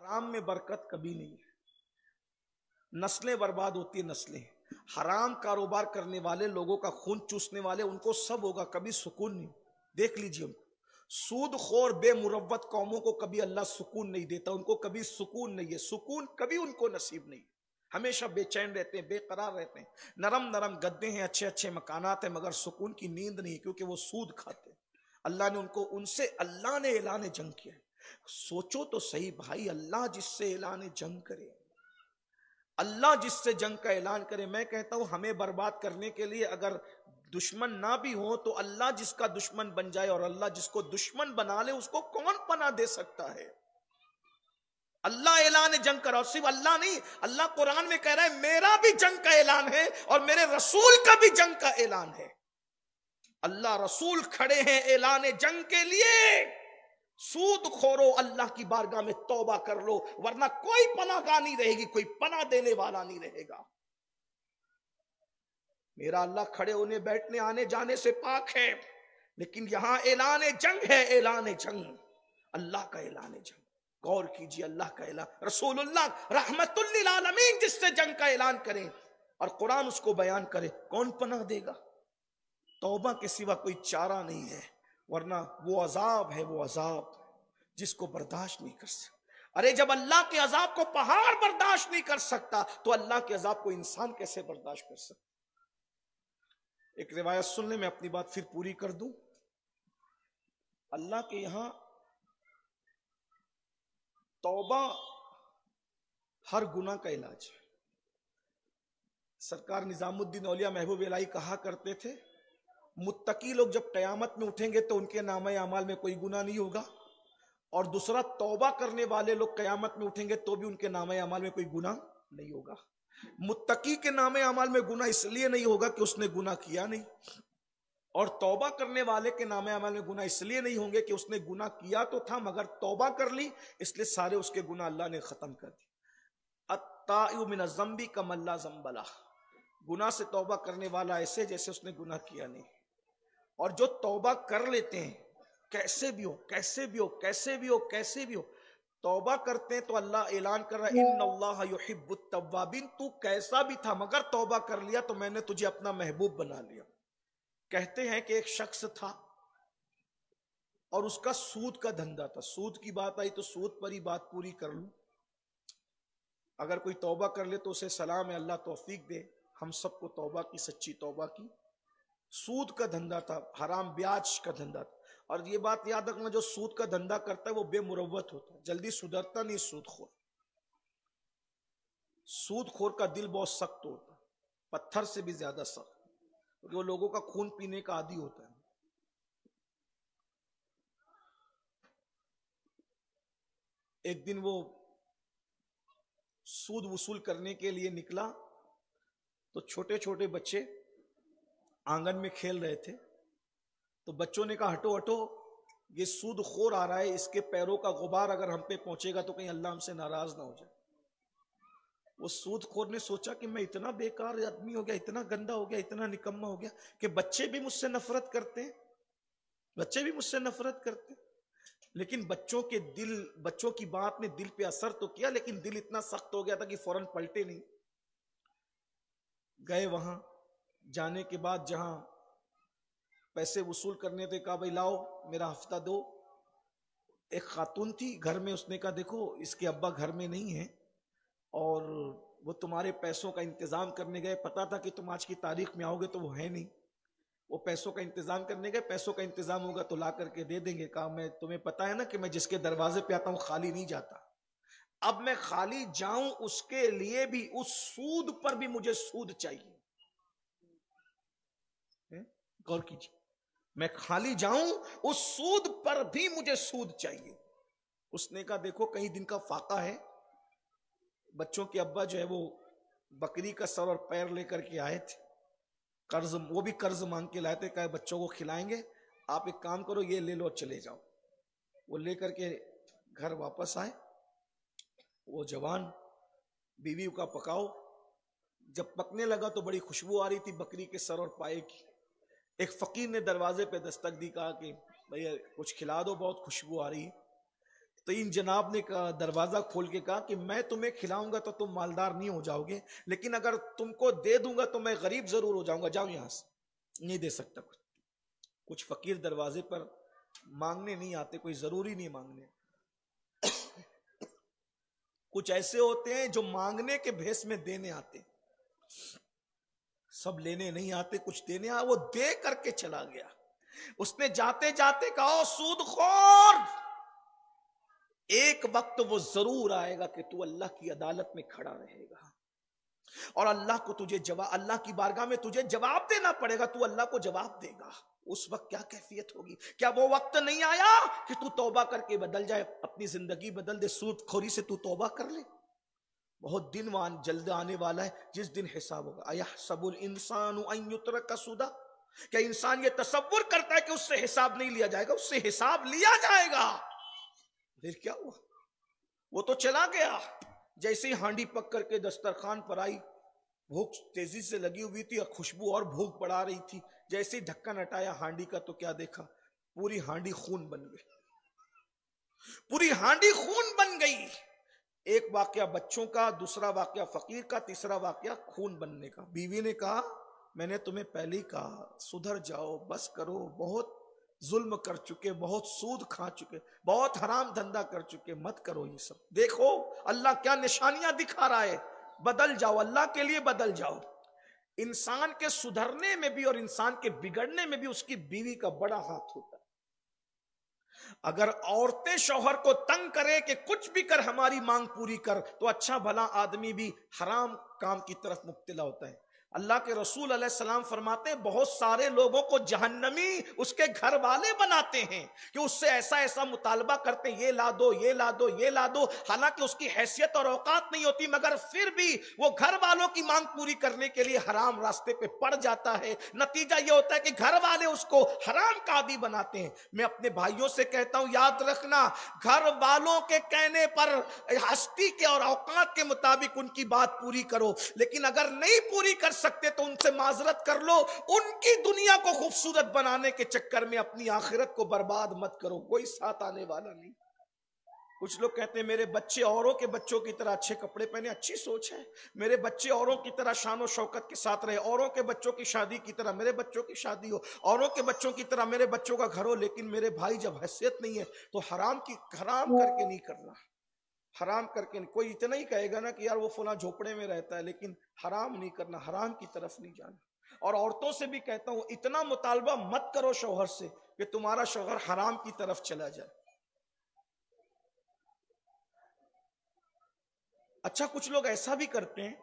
حرام میں برکت کبھی نہیں ہے، نسلیں برباد ہوتی ہیں، نسلیں۔ حرام کاروبار کرنے والے لوگوں کا خون چوسنے والے، ان کو سب ہوگا، کبھی سکون نہیں۔ دیکھ لیجئے ان کو، سود خور بے مروت قوموں کو کبھی اللہ سکون نہیں دیتا، ان کو کبھی سکون نہیں ہے، سکون کبھی ان کو نصیب نہیں، ہمیشہ بے چین رہتے ہیں، بے قرار رہتے ہیں۔ نرم نرم گدے ہیں، اچھے اچھے مکانات ہیں، مگر سکون کی نیند نہیں، کیونکہ وہ سود کھاتے ہیں۔ اللہ نے ان سے اللہ نے اعلان جنگ کیا ہے۔ سوچو تو صحیح بھائی، اللہ جس سے اعلان جنگ کرے، اللہ جس سے جنگ کا اعلان کرے، میں کہتا ہوں ہمیں برباد کرنے کے لیے اگر دشمن نہ بھی ہو تو اللہ جس کا دشمن بن جائے، اور اللہ جس کو دشمن بنا لے، اس کو کون پناہ دے سکتا ہے؟ اللہ اعلان جنگ کرا، اور صرف اللہ نہیں، اللہ قرآن میں کہہ رہا ہے میرا بھی جنگ کا اعلان ہے اور میرے رسول کا بھی جنگ کا اعلان ہے۔ اللہ رسول کھڑے ہیں اعلان جنگ کے لیے۔ سود خورو، اللہ کی بارگاہ میں توبہ کر لو، ورنہ کوئی پناہ گاہ نہیں رہے گی، کوئی پناہ دینے والا نہیں رہے گا۔ میرا اللہ کھڑے ہونے بیٹھنے آنے جانے سے پاک ہے، لیکن یہاں اعلان جنگ ہے، اعلان جنگ، اللہ کا اعلان جنگ۔ غور کیجئے، اللہ کا اعلان، رسول اللہ رحمت للعالمین جس سے جنگ کا اعلان کریں اور قرآن اس کو بیان کرے، کون پناہ دے گا؟ توبہ کے سوا کوئی چارہ نہیں ہے، ورنہ وہ عذاب ہے، وہ عذاب جس کو برداشت نہیں کر سکتا۔ ارے جب اللہ کے عذاب کو پہاڑ برداشت نہیں کر سکتا تو اللہ کے عذاب کو انسان کیسے برداشت کر سکتا؟ ایک روایت سن لیں، میں اپنی بات پھر پوری کر دوں۔ اللہ کے یہاں توبہ ہر گناہ کا علاج ہے۔ سرکار نظام الدین اولیاء محبوب الہی کہا کرتے تھے، متقی لوگ جب قیامت میں اٹھیں گے تو ان کے نامہ اعمال میں کوئی گناہ نہیں ہوگا، اور دوسرا توبہ کرنے والے لوگ قیامت میں اٹھیں گے تو بھی ان کے نامہ اعمال میں کوئی گناہ نہیں ہوگا۔ متقی کے نامہ اعمال میں گناہ اس لیے نہیں ہوگا کہ اس نے گناہ کیا نہیں، اور توبہ کرنے والے کے نامہ اعمال میں گناہ اس لیے نہیں ہوں گے کہ اس نے گناہ کیا تو تھا مگر توبہ کر لی، اس لیے سارے اس کے گناہ اللہ نے ختم کر دی۔ التائب من الذنب کمن لا ذنب لہ، گناہ سے توبہ کرنے والا ایسے جیسے اس نے گناہ کیا نہیں۔ اور جو توبہ کر لیتے ہیں، کیسے بھی ہو کیسے بھی ہو کیسے بھی ہو کیسے بھی ہو، توبہ کرتے ہیں تو اللہ اعلان کر رہا ہے ان اللہ یحب التوابین، تو کیسا بھی تھا مگر توبہ کر لیا تو میں نے تجھے اپنا محبوب بنا لیا۔ کہتے ہیں کہ ایک شخص تھا اور اس کا سود کا دھندا تھا۔ سود کی بات آئی تو سود پر ہی بات پوری کر لوں۔ اگر کوئی توبہ کر لے تو اسے سلام ہے، اللہ توفیق دے ہم سب کو توبہ کی، سچی توبہ کی۔ سود کا دھندا تھا، حرام بیاج کا دھندا تھا، اور یہ بات یاد رکھنا جو سود کا دھندا کرتا ہے وہ بے مروت ہوتا ہے، جلدی سدھرتا نہیں سود خور۔ سود خور کا دل بہت سخت ہوتا ہے، پتھر سے بھی زیادہ سخت، کیونکہ وہ لوگوں کا خون پینے کا عادی ہوتا ہے۔ ایک دن وہ سود وصول کرنے کے لیے نکلا تو چھوٹے چھوٹے بچے آنگن میں کھیل رہے تھے، تو بچوں نے کہا ہٹو ہٹو، یہ سود خور آ رہا ہے، اس کے پیروں کا غبار اگر ہم پہ پہنچے گا تو کہیں اللہ ہم سے ناراض نہ ہو جائے۔ وہ سود خور نے سوچا کہ میں اتنا بیکار آدمی ہو گیا، اتنا گندا ہو گیا، اتنا نکما ہو گیا کہ بچے بھی مجھ سے نفرت کرتے ہیں، بچے بھی مجھ سے نفرت کرتے ہیں۔ لیکن بچوں کی بات نے دل پہ اثر تو کیا، لیکن دل اتنا سخت ہو گیا تھا کہ فوراً پلٹے نہیں۔ گئے وہاں، جانے کے بعد جہاں پیسے وصول کرنے تھے کہا بھائی لاؤ میرا ہفتہ دو۔ ایک خاتون تھی گھر میں، اس نے کہا دیکھو اس کے ابا گھر میں نہیں ہیں اور وہ تمہارے پیسوں کا انتظام کرنے گئے، پتا تھا کہ تم آج کی تاریخ میں آؤ گے تو وہ ہے نہیں، وہ پیسوں کا انتظام کرنے گئے، پیسوں کا انتظام ہوگا تو لا کر کے دے دیں گے۔ کہا میں تمہیں پتا ہے نا کہ میں جس کے دروازے پہ آتا ہوں خالی نہیں جاتا، اب میں خالی جاؤں اس کے لیے بھی اس سود پر بھی مجھے سود چاہیے۔ غور کیجیے، میں خالی جاؤں اس سود پر بھی مجھے سود چاہیے۔ اس نے کہا دیکھو کئی دن کا فاقہ ہے، بچوں کے ابا جو ہے وہ بکری کا سر اور پیر لے کر کے آئے تھے، قرض، وہ بھی قرض مانگ کے لائے تھے، کہا بچوں کو کھلائیں گے، آپ ایک کام کرو یہ لے لو اور چلے جاؤ۔ وہ لے کر کے گھر واپس آئے، وہ جوان بیوی کا پکاؤ، جب پکنے لگا تو بڑی خوشبو آ رہی تھی بکری کے سر اور پائے کی۔ ایک فقیر نے دروازے پہ دستک دی، کہا کہ بھئی کچھ کھلا دو، بہت خوشبو آ رہی ہے۔ تو ان جناب نے دروازہ کھول کے کہا کہ میں تمہیں کھلاؤں گا تو تم مالدار نہیں ہو جاؤ گے، لیکن اگر تم کو دے دوں گا تو میں غریب ضرور ہو جاؤں گا، جاؤ یہاں سے، نہیں دے سکتا کچھ فقیر دروازے پر مانگنے نہیں آتے، کوئی ضروری نہیں مانگنے، کچھ ایسے ہوتے ہیں جو مانگنے کے بھیس میں دینے آتے، سب لینے نہیں آتے، کچھ دینے وہ دے کر کے چلا گیا۔ اس نے جاتے جاتے کہا سود خور، ایک وقت وہ ضرور آئے گا کہ تو اللہ کی عدالت میں کھڑا رہے گا اور اللہ کو تجھے اللہ کی بارگاہ میں تجھے جواب دینا پڑے گا، تو اللہ کو جواب دے گا۔ اس وقت کیا کیفیت ہوگی؟ کیا وہ وقت نہیں آیا کہ تو توبہ کر کے بدل جائے، اپنی زندگی بدل دے، سود خوری سے تو توبہ کر لے؟ بہت دن جلد آنے والا ہے جس دن حساب ہوگا۔ اَيَحْسَبُ الْإِنسَانُ أَن يُتْرَكَ سُدًى، کیا انسان یہ تصور کرتا ہے کہ اس سے حساب نہیں لیا جائے گا؟ اس سے حساب لیا جائے گا۔ پھر کیا ہوا؟ وہ تو چلا گیا، جیسے ہی ہانڈی پک کر کے دسترخوان پر آئی، بھوک تیزی سے لگی ہوئی تھی اور خوشبو اور بھوک بڑھا رہی تھی، جیسے ہی ڈھکن ہٹایا ہانڈی کا تو کیا دیکھا؟ پوری ہانڈی خون بن گئی، پوری ہانڈی خون بن گئی۔ ایک واقعہ بچوں کا، دوسرا واقعہ فقیر کا، تیسرا واقعہ خون بننے کا۔ بیوی نے کہا میں نے تمہیں پہلے ہی کہا سدھر جاؤ، بس کرو، بہت ظلم کر چکے، بہت سود کھا چکے، بہت حرام دھندا کر چکے، مت کرو یہ سب۔ دیکھو اللہ کیا نشانیاں دکھا رہا ہے، بدل جاؤ، اللہ کے لیے بدل جاؤ۔ انسان کے سدھرنے میں بھی اور انسان کے بگڑنے میں بھی اس کی بیوی کا بڑا ہاتھ ہوتا ہے۔ اگر عورتیں شوہر کو تنگ کرے کہ کچھ بھی کر ہماری مانگ پوری کر، تو اچھا بھلا آدمی بھی حرام کام کی طرف مبتلا ہوتا ہے۔ اللہ کے رسول علیہ السلام فرماتے ہیں بہت سارے لوگوں کو جہنمی اس کے گھر والے بناتے ہیں کہ اس سے ایسا ایسا مطالبہ کرتے ہیں، یہ لا دو، یہ لا دو، یہ لا دو، حالانکہ اس کی حیثیت اور اوقات نہیں ہوتی، مگر پھر بھی وہ گھر والوں کی مانگ پوری کرنے کے لیے حرام راستے پہ پڑ جاتا ہے۔ نتیجہ یہ ہوتا ہے کہ گھر والے اس کو حرام کا عادی بناتے ہیں۔ میں اپنے بھائیوں سے کہتا ہوں یاد رکھنا، گھر والوں کے کہنے پر ہستی کے اور اوقات کے مطابق ان کی بات پوری کرو، لیکن اگر نہیں پوری کر سکتے تو ان سے معذرت کر لو۔ ان کی دنیا کو خوبصورت بنانے کے چکر میں اپنی آخرت کو برباد مت کرو، کوئی ساتھ آنے والا نہیں۔ کچھ لوگ کہتے ہیں میرے بچے اوروں کے بچوں کی طرح اچھے کپڑے پہنے، اچھی سوچ ہے، میرے بچے اوروں کی طرح شان و شوکت کے ساتھ رہے، اوروں کے بچوں کی شادی کی طرح میرے بچوں کی شادی ہو، اوروں کے بچوں کی طرح میرے بچوں کا گھر ہو، لیکن میرے بھائی جب حیثیت نہیں ہے تو حرام کر کے نہیں کرنا، حرام کر کے نہیں۔ کوئی اتنا ہی کہے گا نا کہ یار وہ فلاں جھوپڑے میں رہتا ہے، لیکن حرام نہیں کرنا، حرام کی طرف نہیں جانا۔ اور عورتوں سے بھی کہتا ہوں اتنا مطالبہ مت کرو شوہر سے کہ تمہارا شوہر حرام کی طرف چلا جائے۔ اچھا کچھ لوگ ایسا بھی کرتے ہیں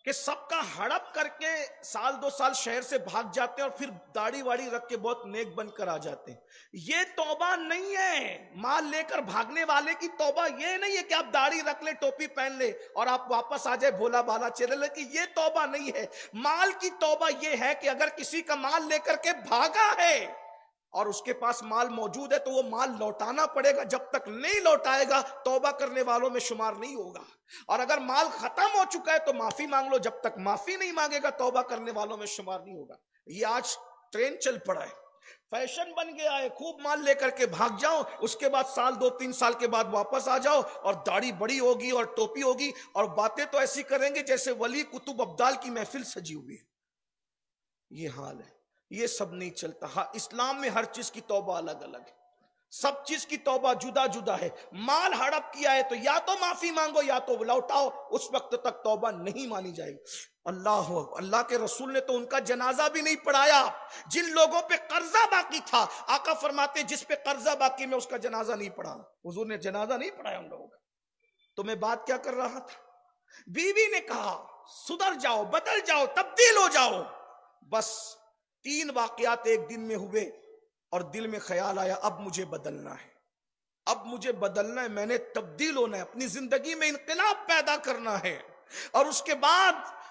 کہ سب کا ہڑپ کر کے سال دو سال شہر سے بھاگ جاتے ہیں اور پھر داڑھی واڑی رکھ کے بہت نیک بن کر آ جاتے ہیں۔ یہ توبہ نہیں ہے، مال لے کر بھاگنے والے کی توبہ یہ نہیں ہے کہ آپ داڑھی رکھ لیں، ٹوپی پہن لیں اور آپ واپس آ جائے بھولا بالا چلے، لیکن یہ توبہ نہیں ہے۔ مال کی توبہ یہ ہے کہ اگر کسی کا مال لے کر کے بھاگا ہے اور اس کے پاس مال موجود ہے تو وہ مال لوٹانا پڑے گا، جب تک نہیں لوٹائے گا توبہ کرنے والوں میں شمار نہیں ہوگا۔ اور اگر مال ختم ہو چکا ہے تو معافی مانگ لو، جب تک معافی نہیں مانگے گا توبہ کرنے والوں میں شمار نہیں ہوگا۔ یہ آج ٹرین چل پڑا ہے، فیشن بن گیا ہے، خوب مال لے کر کے بھاگ جاؤ، اس کے بعد سال دو تین سال کے بعد واپس آ جاؤ اور داڑھی بڑی ہوگی اور ٹوپی ہوگی اور باتیں تو ایسی کریں گے جیسے ولی کتب ابدال کی محفل سجی ہوئی ہے۔ یہ حال ہے، یہ سب نہیں چلتا۔ ہاں اسلام میں ہر چیز کی توبہ الگ الگ ہے، سب چیز کی توبہ جدا جدا ہے۔ مال ہڑپ کیا ہے تو یا تو معافی مانگو یا تو لوٹاؤ، اس وقت تک توبہ نہیں مانی جائے گی۔ اللہ کے رسول نے تو ان کا جنازہ بھی نہیں پڑھایا جن لوگوں پہ قرضہ باقی تھا۔ آقا فرماتے جس پہ قرضہ باقی میں اس کا جنازہ نہیں پڑھا، حضور نے جنازہ نہیں پڑھایا ان لوگوں کا۔ تو میں بات کیا کر رہا تھا، بیوی نے کہا سدھر جاؤ، بدل جاؤ، تبدیل ہو جاؤ۔ بس 3 واقعات ایک دن میں ہوئے اور دل میں خیال آیا اب مجھے بدلنا ہے، اب مجھے بدلنا ہے، میں نے تبدیل ہونا ہے، اپنی زندگی میں انقلاب پیدا کرنا ہے۔ اور اس کے بعد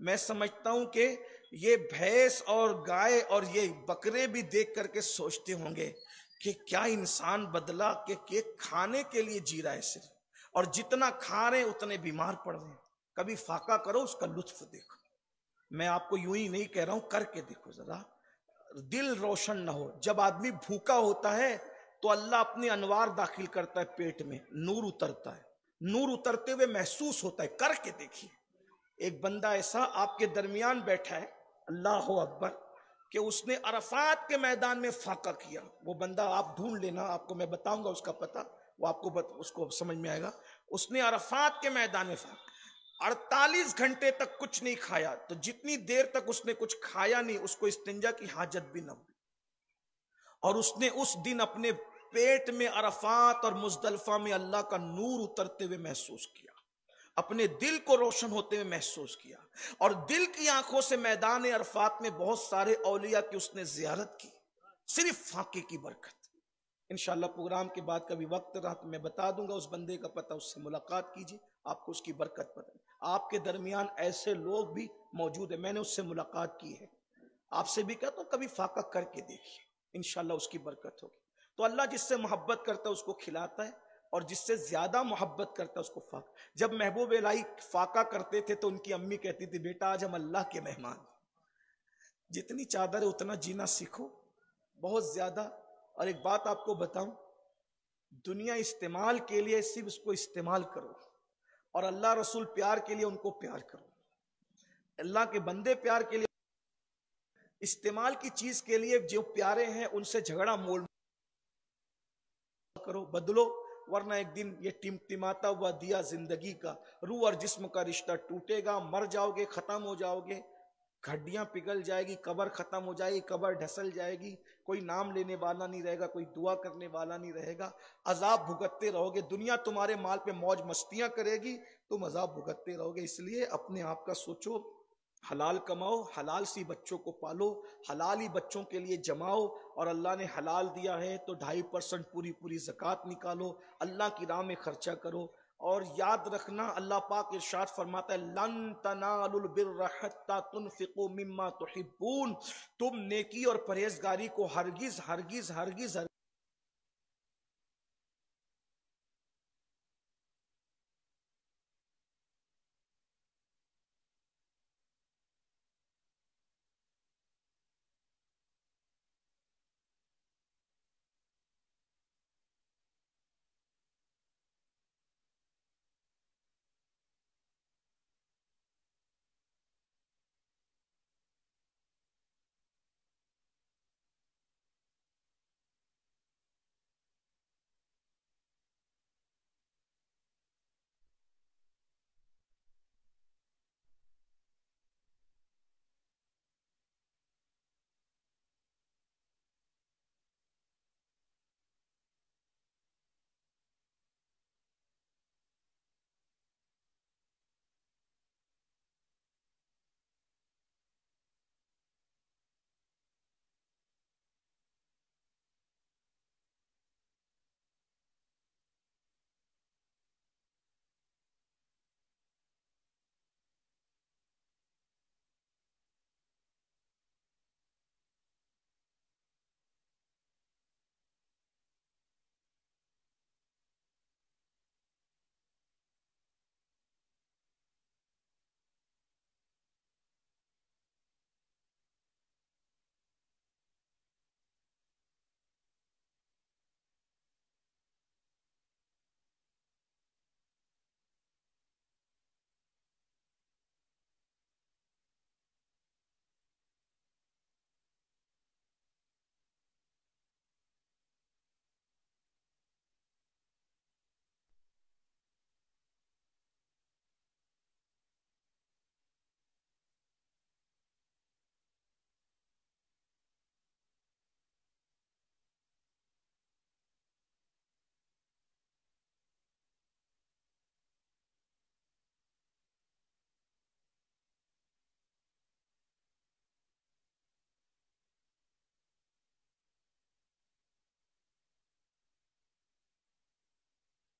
میں سمجھتا ہوں کہ یہ بھینس اور گائے اور یہ بکرے بھی دیکھ کر کے سوچتے ہوں گے کہ کیا انسان بدلا کہ کھانے کے لیے جی رہا ہے صرف، اور جتنا کھا رہے ہیں اتنے بیمار پڑ رہے ہیں۔ کبھی فاقہ کرو، اس کا لطف دیکھو۔ میں آپ کو یوں ہی نہیں کہہ رہا ہوں، کر کے دیکھو ذرا، دل روشن نہ ہو۔ جب آدمی بھوکا ہوتا ہے تو اللہ اپنے انوار داخل کرتا ہے پیٹ میں، نور اترتا ہے، نور اترتے ہوئے محسوس ہوتا ہے۔ کر کے دیکھیے۔ ایک بندہ ایسا آپ کے درمیان بیٹھا ہے، اللہ اکبر، کہ اس نے عرفات کے میدان میں فاقہ کیا۔ وہ بندہ آپ ڈھونڈ لینا، آپ کو میں بتاؤں گا اس کا پتہ، وہ آپ کو اس کو سمجھ میں آئے گا۔ اس نے عرفات کے میدان میں فاقہ 48 گھنٹے تک کچھ نہیں کھایا، تو جتنی دیر تک اس نے کچھ کھایا نہیں، اس کو استنجا کی حاجت بھی نہ ہوئی، اور اس نے اس دن اپنے پیٹ میں عرفات اور مزدلفہ میں اللہ کا نور اترتے ہوئے محسوس کیا، اپنے دل کو روشن ہوتے ہوئے محسوس کیا، اور دل کی آنکھوں سے میدان عرفات میں بہت سارے اولیاء کی اس نے زیارت کی، صرف فاقے کی برکت۔ انشاءاللہ پروگرام کے بعد کبھی وقت رہا تو میں بتا دوں گا اس بندے کا پتہ، اس سے ملاقات کیجیے، آپ کو اس کی برکت پتہ۔ آپ کے درمیان ایسے لوگ بھی موجود ہیں، میں نے اس سے ملاقات کی ہے، آپ سے بھی کہتا ہوں کبھی فاقہ کر کے دیکھیے، انشاءاللہ اس کی برکت ہوگی۔ تو اللہ جس سے محبت کرتا ہے اس کو کھلاتا ہے، اور جس سے زیادہ محبت کرتا ہے اس کو فاقہ۔ جب محبوب الہی فاقہ کرتے تھے تو ان کی امی کہتی تھی بیٹا آج ہم اللہ کے مہمان، جتنی چادر ہے اتنا جینا سیکھو، بہت زیادہ۔ اور ایک بات آپ کو بتاؤں، دنیا استعمال کے لیے صرف اس کو استعمال کرو، اور اللہ رسول پیار کے لیے ان کو پیار کرو، اللہ کے بندے پیار کے لیے۔ استعمال کی چیز کے لیے جو پیارے ہیں ان سے جھگڑا مول کرو، بدلو، ورنہ ایک دن یہ ٹمٹماتا ہوا دیا زندگی کا، روح اور جسم کا رشتہ ٹوٹے گا، مر جاؤ گے، ختم ہو جاؤ گے، ہڈیاں پگھل جائے گی، قبر ختم ہو جائے گی، قبر ڈھسل جائے گی، کوئی نام لینے والا نہیں رہے گا، کوئی دعا کرنے والا نہیں رہے گا، عذاب بھگتتے رہو گے۔ دنیا تمہارے مال پہ موج مستیاں کرے گی، تم عذاب بھگتتے رہو گے۔ اس لیے اپنے آپ کا سوچو، حلال کماؤ، حلال سی بچوں کو پالو، حلال ہی بچوں کے لیے جماؤ، اور اللہ نے حلال دیا ہے تو 2.5% پوری زکوٰۃ نکالو، اللہ کی راہ میں خرچہ کرو۔ اور یاد رکھنا اللہ پاک ارشاد فرماتا ہے لن تنالوا البر حتى تنفقوا مما تحبون، تم نیکی اور پرہیزگاری کو ہرگز